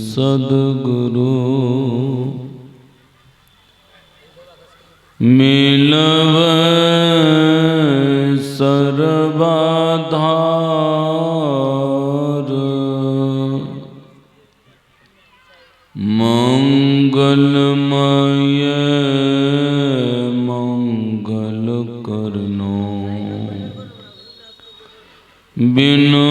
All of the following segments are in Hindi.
सद्गुरु मिलव सर्वाधार मंगलमय मंगल करनो बिनु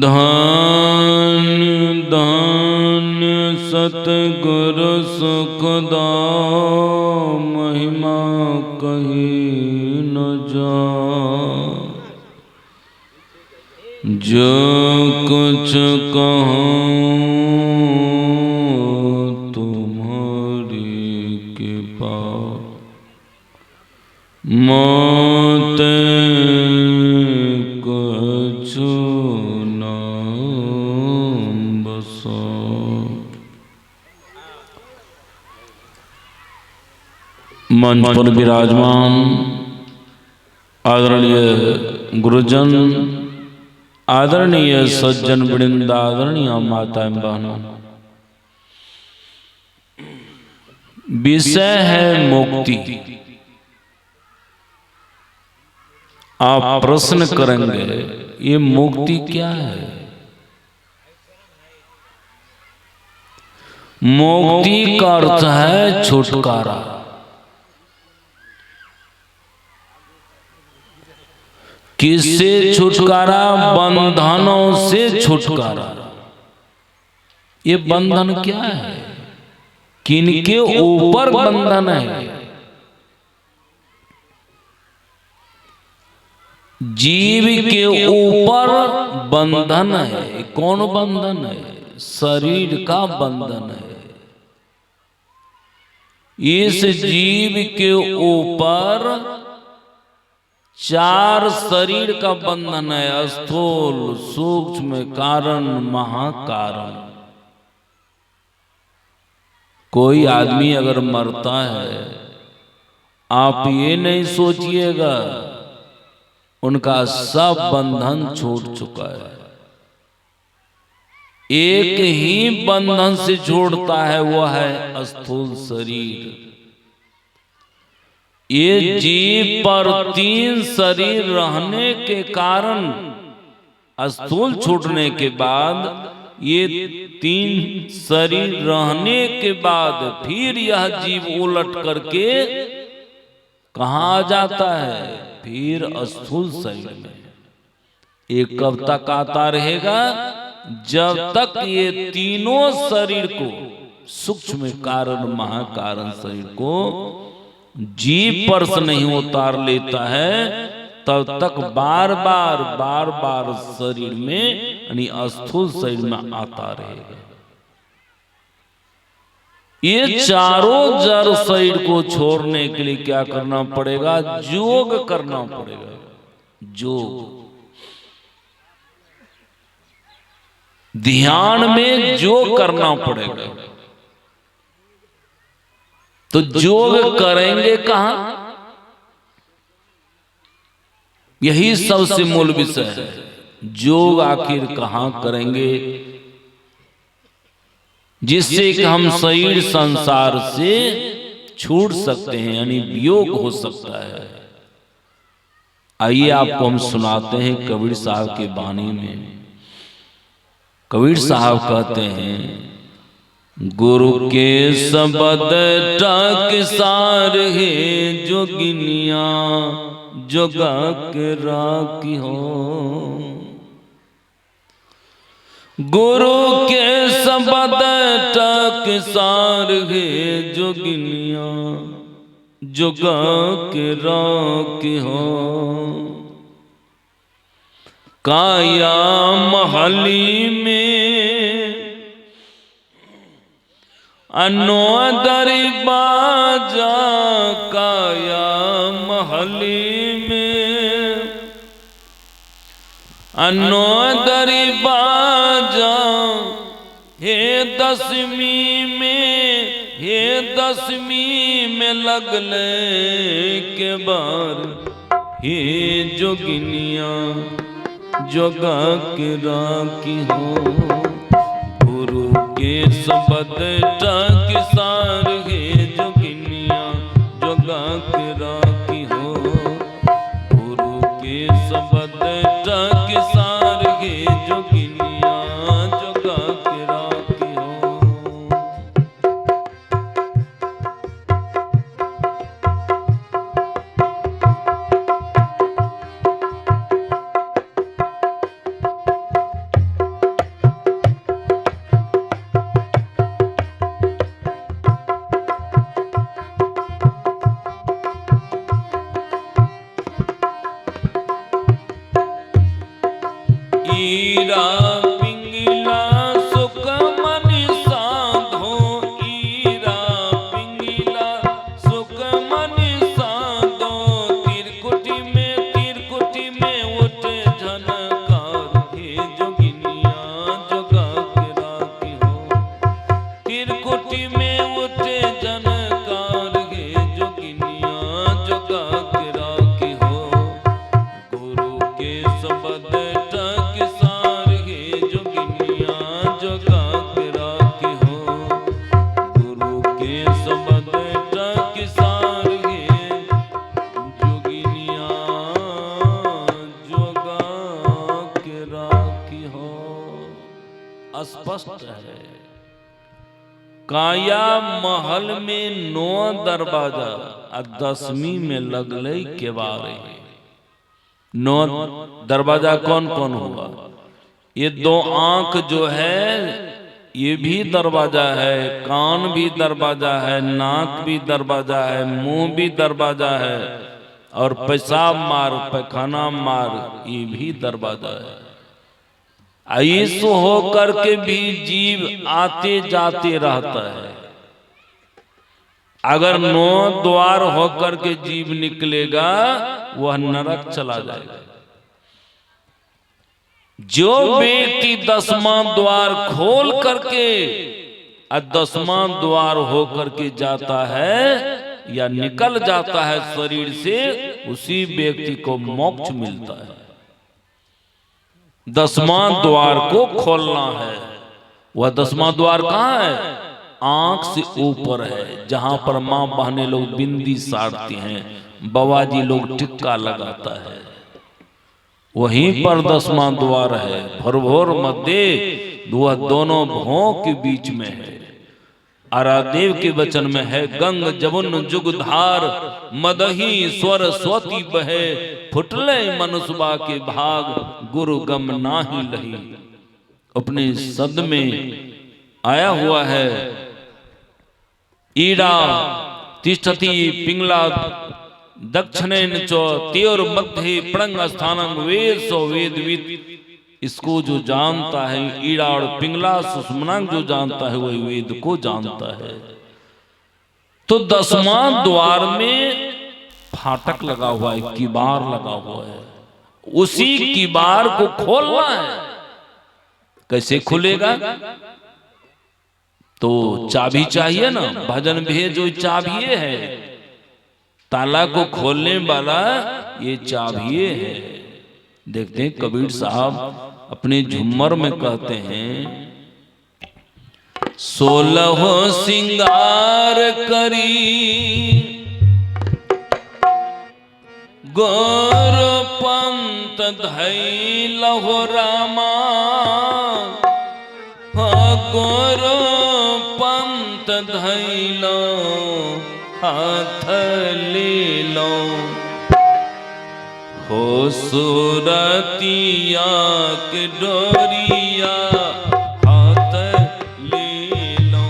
धान्य धान्य सतगुरु सुखदा महिमा कही न जा। जो कुछ कहूँ तुम्हारी कृपा मोते मंच पर विराजमान आदरणीय गुरुजन, आदरणीय सज्जन वृंद, आदरणीय माता बहनों, विषय है मुक्ति। आप प्रश्न करेंगे ये मुक्ति क्या है? मुक्ति का अर्थ है छुटकारा। किससे छुटकारा? बंधनों से छुटकारा। ये बंधन क्या है? किनके ऊपर बंधन है? जीव के ऊपर बंधन है। कौन बंधन है? शरीर का बंधन है। इस जीव के ऊपर चार शरीर का बंधन है, स्थूल, सूक्ष्म, कारण, महाकारण। कोई आदमी अगर मरता है, आप ये नहीं सोचिएगा उनका सब बंधन छूट चुका है। एक ही बंधन से छोड़ता है, वह है स्थूल शरीर। ये जीव पर तीन शरीर रहने के कारण स्थूल छूटने के बाद, ये तीन शरीर रहने के बाद फिर यह जीव उलट करके कहाँ आ जाता है? फिर स्थूल शरीर में। ये कब तक आता रहेगा? जब तक ये तीनों शरीर को, सूक्ष्म, कारण, महाकारण शरीर को जीव पर से नहीं उतार लेता है, तब तक बार बार शरीर में, यानी स्थूल शरीर में आता रहेगा। ये चारों जड़ शरीर को छोड़ने के लिए क्या करना पड़ेगा? योग करना पड़ेगा। योग, ध्यान में योग करना पड़ेगा। तो योग करेंगे कहां? यही सबसे मूल विषय है। योग आखिर कहां करेंगे जिससे कि हम शरीर संसार से छूट सकते हैं, यानी वियोग हो सकता है। आइए आपको हम सुनाते हैं कबीर साहब के बानी में। कबीर साहब कहते हैं, गुरु के शब्द टकसार है जोगिनिया जोगा के राखी हो। गुरु के शब्द टकसार है जोगिनिया जोगा के राखी हो। काया महली में अनोदरी बाजा, काया महली में अनोदरी बाजा, हे दसवीं में हे दसवीं में लगले के बार, हे जोगिनिया जोगा के राखी हो, गुरु के सबद टाक सार, हे जोगिनिया जोगा के राखी हो, गुरु के सबद टाक सार, हे जोगिनिया जोगा के राखी हो। ईरा पिंगला सुख मन साधो, ईरा पिंगला सुख मन साधो, तिरकुटी में उठे झनकार, हे जोगिनिया जोगा के राखी हो, तिरकुटी में उठे झनकार, हे जोगिनिया जोगा के राखी हो, गुरु के सबद स्पष्ट है। काया महल में 9 दरवाजा और 10वीं में लगले के बारे। 9 दरवाजा कौन कौन हुआ? ये 2 आंख जो है ये भी दरवाजा है, कान भी दरवाजा है, नाक भी दरवाजा है, मुंह भी दरवाजा है, और पेशाब मार पैखाना मार ये भी दरवाजा है। ऐसो हो करके भी जीव आते जाते रहता है। अगर 9 द्वार होकर के जीव निकलेगा वह नरक चला जाएगा। जो व्यक्ति 10वां द्वार खोल करके और 10वां द्वार होकर के जाता है या निकल जाता है शरीर से, उसी व्यक्ति को मोक्ष मिलता है। 10वां द्वार को खोलना है। वह 10वां द्वार कहाँ है? आंख से ऊपर है, जहां पर मां बहने लोग बिंदी साड़ती हैं, बवाजी लोग टिक्का लगाता है, वहीं पर 10वां द्वार है। भरभोर मध्य वह दोनों भों के बीच में है। आरादेव के वचन में है, गंग जमुन जुगधार, मदही स्वर स्वती बहे, फुटले मनुष्यबा के भाग, गुरु गम नाही लही। अपने सद में आया हुआ है, ईड़ा तिष्ठति पिंगला दक्षिणेन च त्योर मध्य प्रणंग स्थानं वेद सो वेदविद। इसको जो जानता है, ईड़ा और पिंगला सुषमनांग जो जानता है वही वेद को जानता है। तो 10वां द्वार में फाटक लगा हुआ है, किबार लगा हुआ है, उसी किबार को खोलना है। कैसे खुलेगा? तो चाबी चाहिए ना, भजन भेजो चाबी है, ताला को खोलने वाला ये चाबी है। देखते हैं कबीर साहब अपने झुम्मर में कहते हैं, 16 सिंगार करी गौर पंत धैलहो रामा, गौर पंत धैलो हाथ ले लो, हो सुरतिया के डोरिया हाथ ले लो,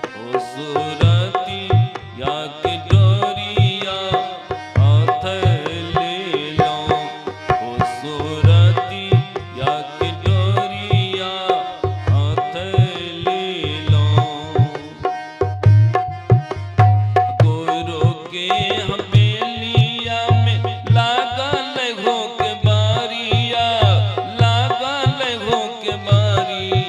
हो सुरतिया के डोरिया हाथ ले लो, हो सुरतिया के डोरिया हाथ ले लो। गुरु के हमेलिया में लागल हो के बारिया, लागल हो के बारी,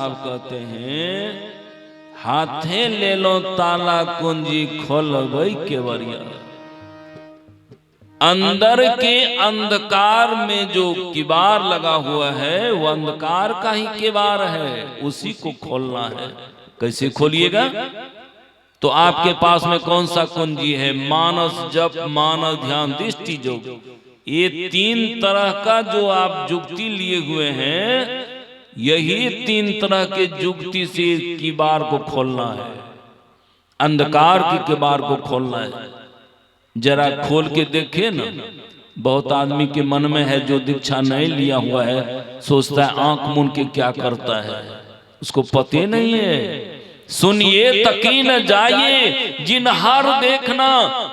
साहब कहते हैं, हाथे ले लो ताला कुंजी खोलबई केवरिया। अंदर के अंधकार में जो किवाड़ लगा हुआ है वो अंधकार का ही किवाड़ है, उसी को खोलना है। कैसे खोलिएगा? तो आपके पास में कौन सा कुंजी है? मानस जप, मानस ध्यान, दृष्टि योग। ये 3 तरह का जो आप जुक्ति लिए हुए हैं, यही 3 तरह के जुक्ति से किवाड़ को खोलना है, अंधकार की किवाड़ को खोलना है। जरा खोल के देखे ना। बहुत आदमी के मन में है, जो दीक्षा नहीं लिया हुआ है सोचता है आंख मूंद के क्या करता है, उसको पते नहीं है। सुनिए तकी न जाइए जिन हार देखना,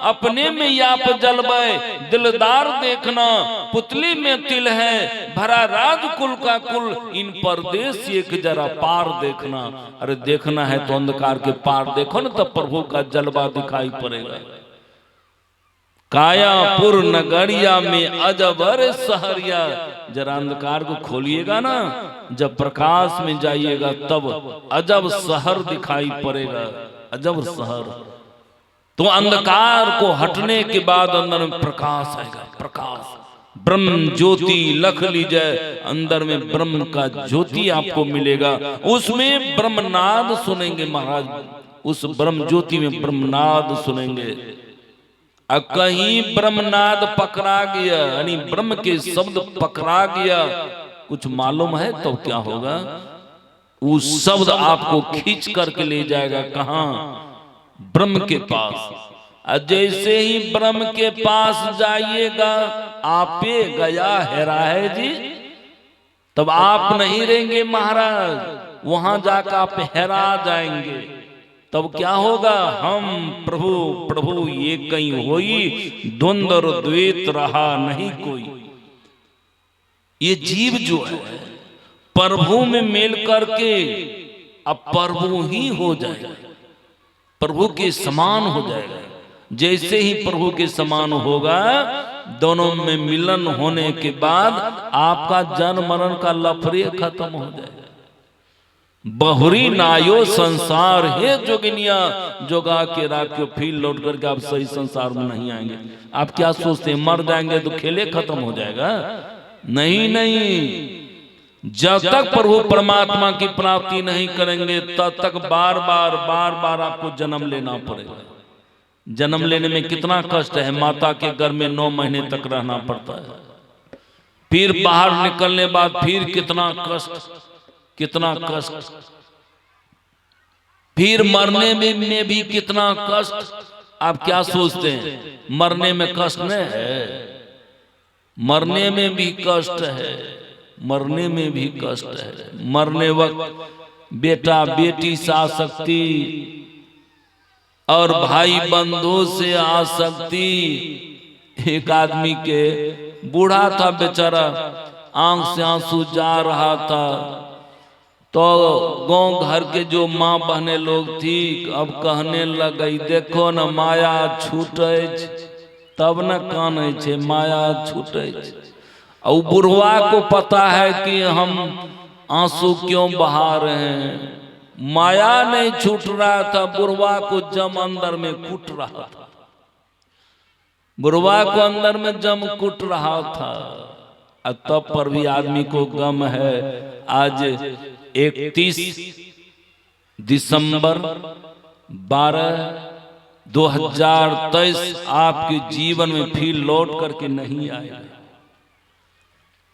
अपने में याप जलबे दिलदार देखना। पुतली में तिल है भरा राजकुल का कुल, इन परदेश एक जरा पार देखना। अरे देखना है तो अंधकार के पार देखो ना, तब प्रभु का जलवा दिखाई पड़ेगा। कायापुर नगरिया में अजबर सहरिया। जरा अंधकार को खोलिएगा ना, जब प्रकाश में जाइएगा तब अजब शहर दिखाई पड़ेगा, अजब शहर। तो अंधकार को हटने के बाद अंदर में प्रकाश आएगा, प्रकाश। ब्रह्म ज्योति लख लीजिए, अंदर में ब्रह्म का ज्योति आपको मिलेगा। उसमें ब्रह्मनाद सुनेंगे महाराज, उस ब्रह्म ज्योति में ब्रह्मनाद सुनेंगे। कहीं ब्रह्मनाद पकड़ा गया, यानी ब्रह्म के शब्द पकड़ा गया, कुछ मालूम है तो क्या होगा? वो शब्द आपको खींच करके ले जाएगा कहां? ब्रह्म के पास। जैसे ही ब्रह्म के पास जाइएगा, आपे गया हेरा है जी, तब आप नहीं रहेंगे महाराज, वहां जाकर आप हेरा जाएंगे। तब क्या होगा? हम प्रभु प्रभु ये कहीं होई, द्वंद्व और द्वैत रहा नहीं कोई। ये जीव जो है प्रभु में मिल करके अब प्रभु ही हो जाएगा, प्रभु के समान हो जाएगा। जैसे ही प्रभु के समान होगा, दोनों में मिलन होने के बाद आपका जन्म मरण का लफड़े खत्म हो जाएगा। बहुरी नायो संसार है जोगिनिया, जोगा के राखियो, फिर लौट करके आप सही संसार में नहीं आएंगे। आप क्या सोचते हैं मर जाएंगे तो खेले खत्म हो जाएगा? नहीं नहीं, जब तक प्रभु परमात्मा की प्राप्ति नहीं करेंगे तब तक बार बार आपको जन्म लेना पड़ेगा। जन्म लेने में कितना कष्ट है, माता के गर्भ में 9 महीने तक रहना पड़ता है, फिर बाहर निकलने बाद फिर कितना कष्ट, कितना कष्ट, फिर मरने में भी कितना कष्ट। आप क्या सोचते हैं मरने में कष्ट नहीं है? मरने में भी कष्ट है, मरने में भी कष्ट है। मरने वक्त बेटा बेटी से आसक्ति और भाई बंधु से आसक्ति। एक आदमी के बूढ़ा था बेचारा, आंख से आंसू जा रहा था, तो गांव घर के जो माँ बहने लोग थी अब कहने लग गई, देखो न माया छूटे तब न काने छे, माया छूटे। और बुढ़वा को पता है कि हम आंसू क्यों बहा रहे हैं, माया नहीं छूट रहा था, बुढ़वा को जम अंदर में कूट रहा था, बुढ़वा को अंदर में जम कूट रहा था। तब पर भी आदमी को गम है। आज 31 दिसंबर 2023 आपके जीवन में फिर लौट करके नहीं आएगा,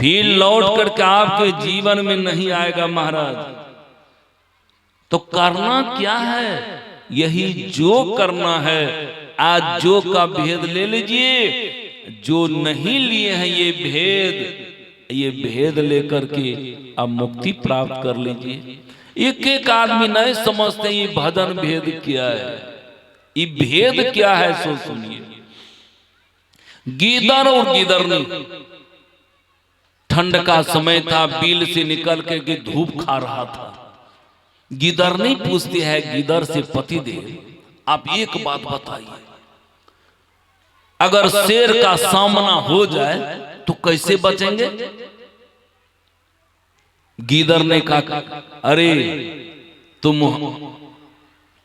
फिर लौट करके आपके जीवन में नहीं आएगा महाराज। तो करना क्या है? यही जो करना है। आज जो का भेद ले लीजिए, जो नहीं लिए हैं ये भेद लेकर के अब मुक्ति प्राप्त कर लीजिए। एक एक आदमी नहीं समझते ये भजन भेद क्या है, ये भेद क्या है। सो सुनिए, गीदड़ और गिदड़नी, ठंड का समय था, बिल से निकल के धूप खा रहा था। गिदड़नी पूछती है गिदड़ से, पति देव आप एक बात बताइए, अगर शेर का सामना हो जाए तो कैसे बचेंगे? गीदड़ ने कहा, अरे तुम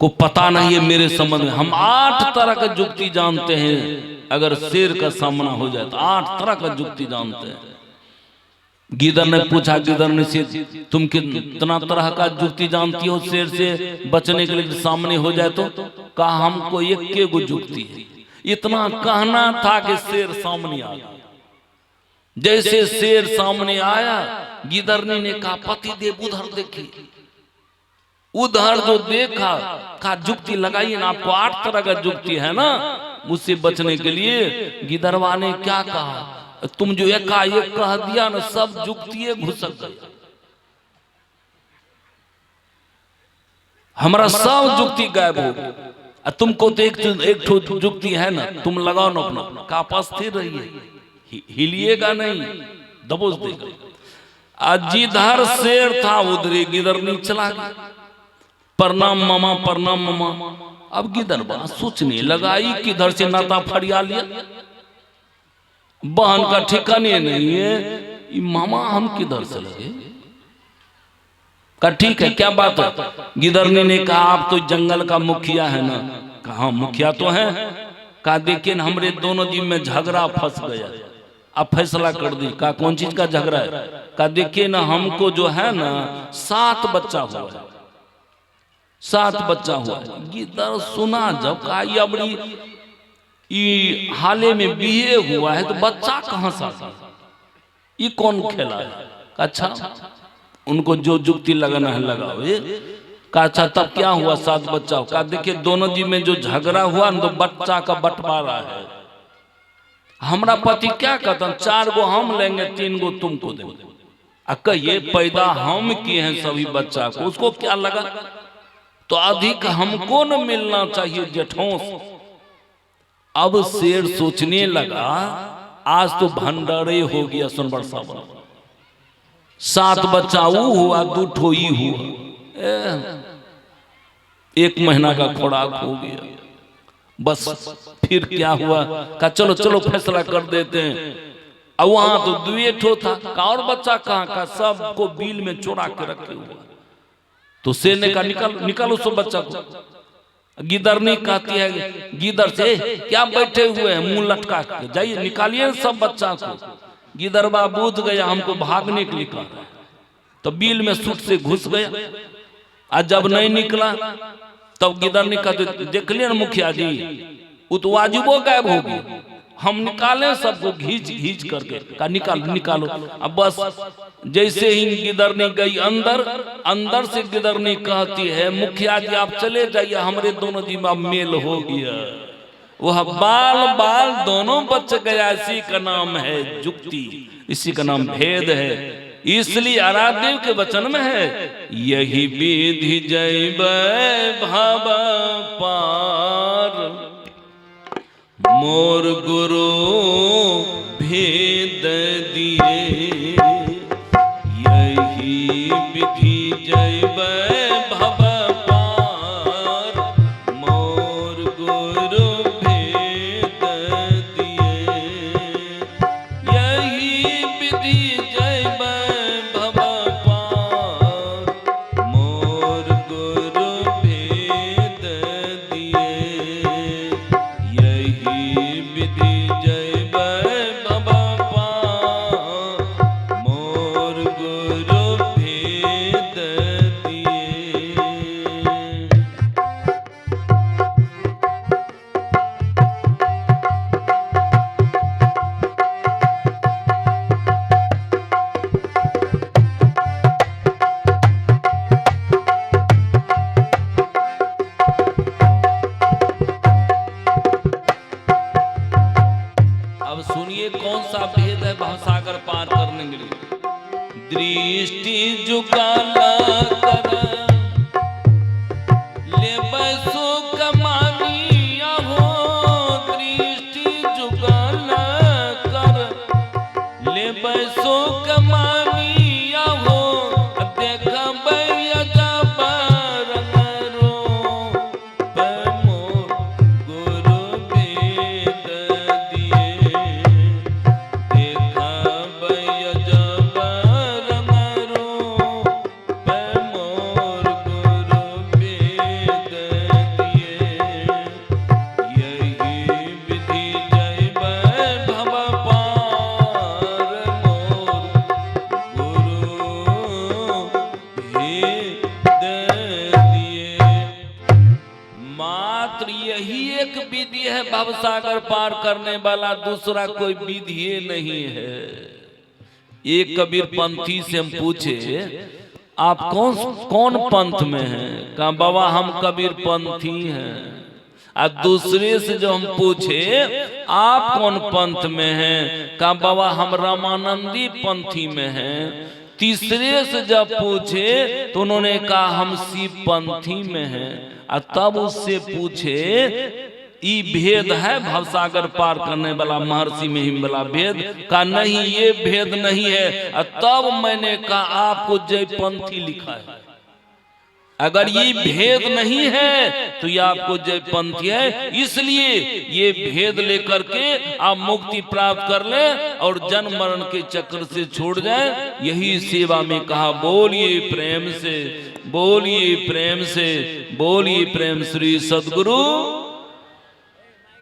को पता नहीं है मेरे संबंध में, हम 8 तरह का जुक्ति जानते हैं, अगर शेर का सामना हो जाए तो 8 तरह का जुक्ति जानते हैं। गीदड़ ने पूछा, गीदड़ ने से तुम कितना तरह का जुक्ति जानती हो शेर से बचने के लिए सामने हो जाए तो? कहा हमको एक गो जुक्ति है। इतना कहना था कि शेर सामने आ गया। जैसे शेर सामने आया, गिदरनी ने कहा, पति देव उधर देखिए। उधर जो देखा, कहा जुक्ति लगाइए ना, आपको 8 तरह का जुक्ति है ना मुझसे बचने के लिए। गिदरवा ने क्या कहा, तुम जो एकाएक कह दिया ना, सब जुक्तियां घुसक गई, हमारा सब जुक्ति गायब हो गया। तुमको तो एक जुक्ति है ना, तुम लगाओ ना अपना, कापा स्थिर रहिए, हिलिएगा नहीं, दबोच देगा। जिधर शेर था उधर गिदरनी चला गया। प्रणाम मामा, प्रणाम मामा। अब गिदरवा सोचने लगाई किधर से नाता फरिया लिया, बहन का ठिकाने नहीं है, मामा हम किधर से लगे। कहा ठीक है, क्या बात है? गिदरनी ने कहा, आप तो जंगल का मुखिया है ना? कहा मुखिया तो है। कहा देखिए हमारे दोनों जी में झगड़ा फंस गया, अब फैसला कर दी। कहा कौन चीज का झगड़ा है? कहा देखिए ना, हमको जो है ना 7 बच्चा हुआ है, 7 बच्चा हुआ है। गिदर सुना जब, कहा ये बड़ी हाले में बीए हुआ है तो बच्चा कहां से आता, ये कौन खेला है? अच्छा उनको जो जुक्ति लगाना है लगाओ। ये कहा अच्छा तब क्या हुआ, 7 बच्चा हो? कहा देखिए दोनों जी में जो झगड़ा हुआ तो बच्चा का बंटवारा है। हमारा पति क्या कहता, 4 गो हम लेंगे, 3 गो तुमको देंगे। कहिए पैदा हम किए हैं सभी बच्चा को, उसको क्या लगा? तो अधिक हमको न मिलना चाहिए जेठों। अब शेर सोचने लगा, आज तो भंडारे हो गया सुनबर साहब, 7 बच्चा वो हुआ, 2 ठो ही हुआ, 1 महीना का खुराक हो गया। बस फिर क्या हुआ, कहा चलो चलो फैसला कर देते हैं। अब वहां तो 2 ठो था, का और बच्चा कहाँ का, सबको बिल में चुरा के रखे हुआ। तो शेर ने कहा निकल निकालो सब बच्चा को। गिदरनी कहती है गिदर से, क्या बैठे हुए हैं मुंह लटका के, जाइए निकालिए सब बच्चा को। गिदरबा बूझ गया हमको भागने के लिए कहा, तो बिल में सूट से घुस गया। आज जब नहीं निकला तब गिदरनी कहते, देख लिया मुखिया जी, वो तो वाजिबो गायब हो गई, हम निकाले सबको घींच घींच करके। कहा निकालो निकालो। अब बस जैसे ही गिदरनी गई अंदर, अंदर से गिदरनी कहती है, मुखिया जी आप चले जाइए, हमारे दोनों जी में मेल हो गया, वह बाल बाल दोनों बच गया। इसी का नाम है जुक्ति, इसी का नाम भेद है। इसलिए आराध्य के वचन में है, यही विधि जय भव पार, मोर गुरु भेद दिए। यही विधि जय भव पार, मोर गुरु भेद दिए। यही विधि जय भव पार, मोर गुरु भेद दिए। यही विधि जय भव पार, मोर गुरु भेद दिए। अब सुनिए कौन सा भेद है भवसागर पार करने के लिए। दृष्टि झुकाला कर ले बैसो कमानिया हो, दृष्टि झुकाला कर ले बैसो कमानिया हो। देखा बैया जा रंगरो मोर गुरु भेद दिए। देखा बैया जा रंगरो मात्र यही एक विधि है भवसागर पार करने वाला, दूसरा कोई विधि नहीं है। एक कबीर पंथी से हम पूछे आप कौन पंथ में हैं? कहा बाबा हम कबीर पंथी हैं। और दूसरे से जो हम पूछे आप कौन पंथ में हैं? कहा बाबा हम रामानंदी पंथी में हैं। तीसरे से जब पूछे तो उन्होंने कहा हम शिव पंथी में हैं। और तब उससे पूछे ये भेद है भवसागर पार करने वाला महर्षि महिम वाला भेद? का नहीं ये भेद नहीं है। और तब मैंने कहा आपको जय पंथी लिखा है, अगर ये भेद नहीं है तो ये आपको जय पंथी है। इसलिए ये भेद लेकर के आप मुक्ति प्राप्त कर ले और जन्म मरण के चक्र से छोड़ जाए। यही सेवा में कहा बोलिए प्रेम से, बोलिए प्रेम से, बोलिए प्रेम श्री सद्गुरु